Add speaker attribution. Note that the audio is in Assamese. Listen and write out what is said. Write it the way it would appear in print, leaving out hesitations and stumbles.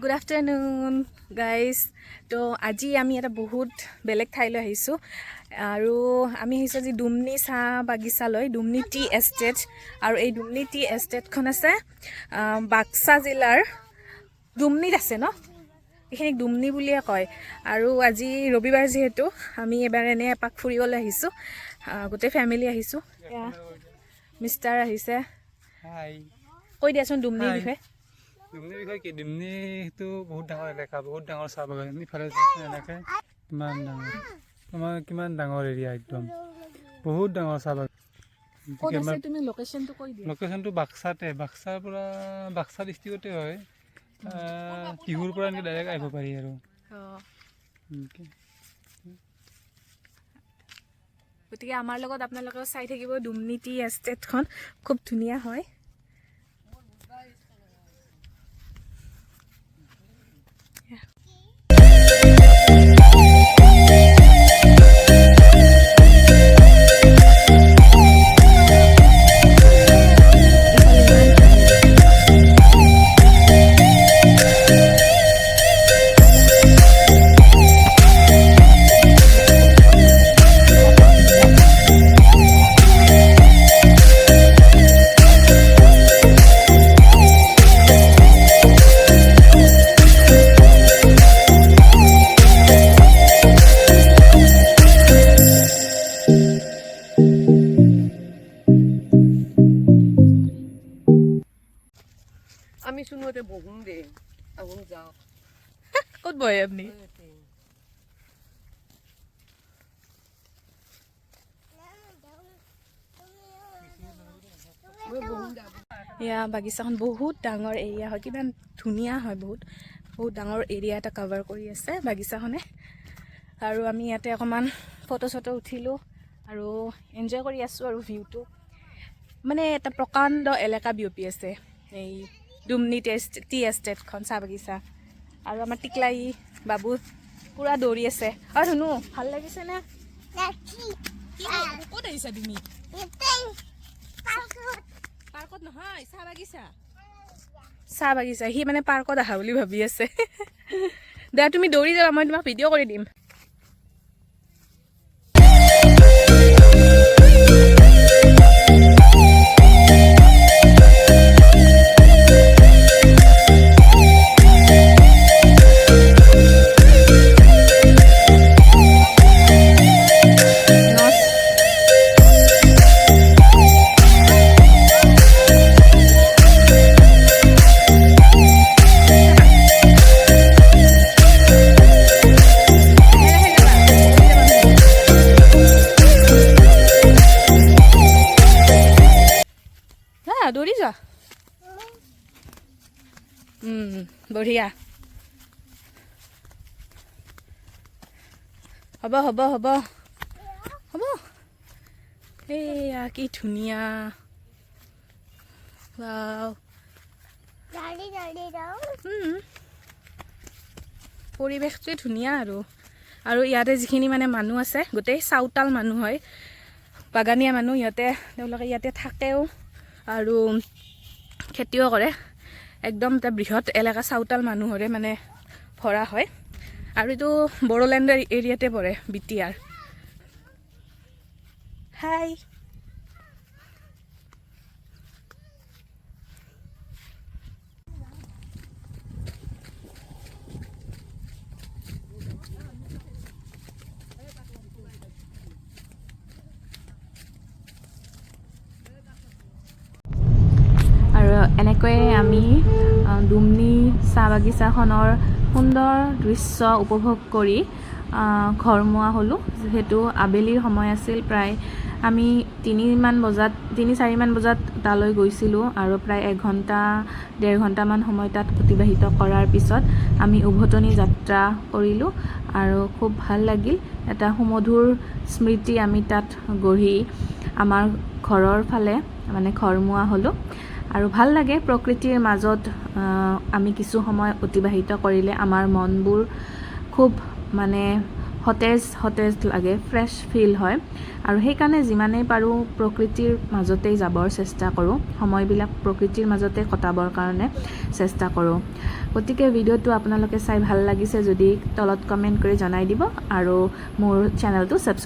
Speaker 1: Good afternoon guys. তো আজি আমি এটা বহুত বেলেগ ঠাইলৈ আহিছোঁ আৰু আমি আহিছোঁ আজি ডুমনি চাহ বাগিচালৈ, ডুমনি টি এষ্টেট। আৰু এই ডুমনি টি এষ্টেটখন আছে বাক্সা জিলাৰ ডুমনিত আছে ন, এইখিনিক ডুমনি বুলিয়ে কয়। আৰু আজি ৰবিবাৰ যিহেতু আমি এবাৰ এনেই এপাক ফুৰিবলৈ আহিছোঁ, গোটেই ফেমিলি আহিছোঁ। এয়া মিষ্টাৰ আহিছে, কৈ দিয়াচোন ডুমনিৰ বিষয়ে।
Speaker 2: ডুমনিৰ বিষয়ে কি, ডুমনিটো বহুত ডাঙৰ এলেকা, বহুত ডাঙৰ চাহ বাগান। ইফালে এনেকৈ কিমান ডাঙৰ, তোমাৰ কিমান ডাঙৰ এৰিয়া, একদম বহুত ডাঙৰ চাহ বাগান। লোকেশ্যনটো বাক্সাতে, বাক্সাৰ পৰা বাক্সা ডিষ্ট্ৰিক্টতে হয়। টিহুৰ পৰা এনেকৈ ডাইৰেক্ট আহিব পাৰি আৰু।
Speaker 1: গতিকে আমাৰ লগত আপোনালোকেও চাই থাকিব। ডুমনি টি এষ্টেটখন খুব ধুনীয়া হয়।
Speaker 3: আমি শুনোতে বহুম দে আগুন যাও।
Speaker 1: ক'ত বহে আপুনি? এয়া বাগিচাখন বহুত ডাঙৰ এৰিয়া হয়, কিমান ধুনীয়া হয়, বহুত ডাঙৰ এৰিয়া এটা কভাৰ কৰি আছে বাগিচাখনে। আৰু আমি ইয়াতে অকণমান ফটো চটো উঠিলোঁ আৰু এনজয় কৰি আছোঁ। আৰু ভিউটো মানে এটা প্ৰকাণ্ড এলেকা বিয়পি আছে এই ডুমনি টি এষ্টেটখন, চাহ বাগিচা। আৰু আমাৰ টিকলাই বাবু পূৰা দৌৰি আছে। আৰু ধুনু ভাল লাগিছেনে? ক'ত আহিছা তুমি? পাৰ্কত নহয়, চাহ বাগিচা। চাহ বাগিচা, সি মানে পাৰ্কত আহা বুলি ভাবি আছে। দে তুমি দৌৰি যাবা, মই তোমাক ভিডিঅ' কৰি দিম। দৌৰি যোৱা। বঢ়িয়া, হ'ব হ'ব হ'ব হ'ব। এইয়া কি ধুনীয়া, পৰিৱেশটোৱে ধুনীয়া। আৰু ইয়াতে যিখিনি মানে মানুহ আছে, গোটেই চাউতাল মানুহ হয়, বাগানীয়া মানুহ। তেওঁলোকে ইয়াতে থাকেও আৰু খেতিও কৰে। একদম এটা বৃহৎ এলেকা চাউতাল মানুহৰে মানে ভৰা হয়। আৰু এইটো বড়োলেণ্ডৰ এৰিয়াতে পৰে, বিটিয়াৰ। হাই, আৰু এনেকৈয়ে আমি ডুমনি চাহ বাগিচাখনৰ সুন্দৰ দৃশ্য উপভোগ কৰি ঘৰমুৱা হ'লোঁ। যিহেতু আবেলিৰ সময় আছিল, প্ৰায় আমি 3-4মান বজাত তালৈ গৈছিলোঁ। আৰু প্ৰায় 1-1.5 ঘণ্টামান সময় তাত অতিবাহিত কৰাৰ পিছত আমি উভতনি যাত্ৰা কৰিলোঁ। আৰু খুব ভাল লাগিল, এটা সুমধুৰ স্মৃতি আমি তাত গঢ়ি আমাৰ ঘৰৰ ফালে মানে ঘৰমুৱা হ'লোঁ। আৰু ভাল লাগে, প্ৰকৃতিৰ মাজত আমি কিছু সময় অতিবাহিত কৰিলে আমাৰ মনবোৰ খুব মানে সতেজ লাগে, ফ্ৰেছ ফিল হয়। আৰু সেইকাৰণে যিমানেই পাৰোঁ প্ৰকৃতিৰ মাজতেই যাবৰ চেষ্টা কৰোঁ, সময়বিলাক প্ৰকৃতিৰ মাজতে কটাবৰ কাৰণে চেষ্টা কৰোঁ। গতিকে ভিডিঅ'টো আপোনালোকে চাই ভাল লাগিছে যদি তলত কমেণ্ট কৰি জনাই দিব আৰু মোৰ চেনেলটো ছাবস্ক্ৰাইব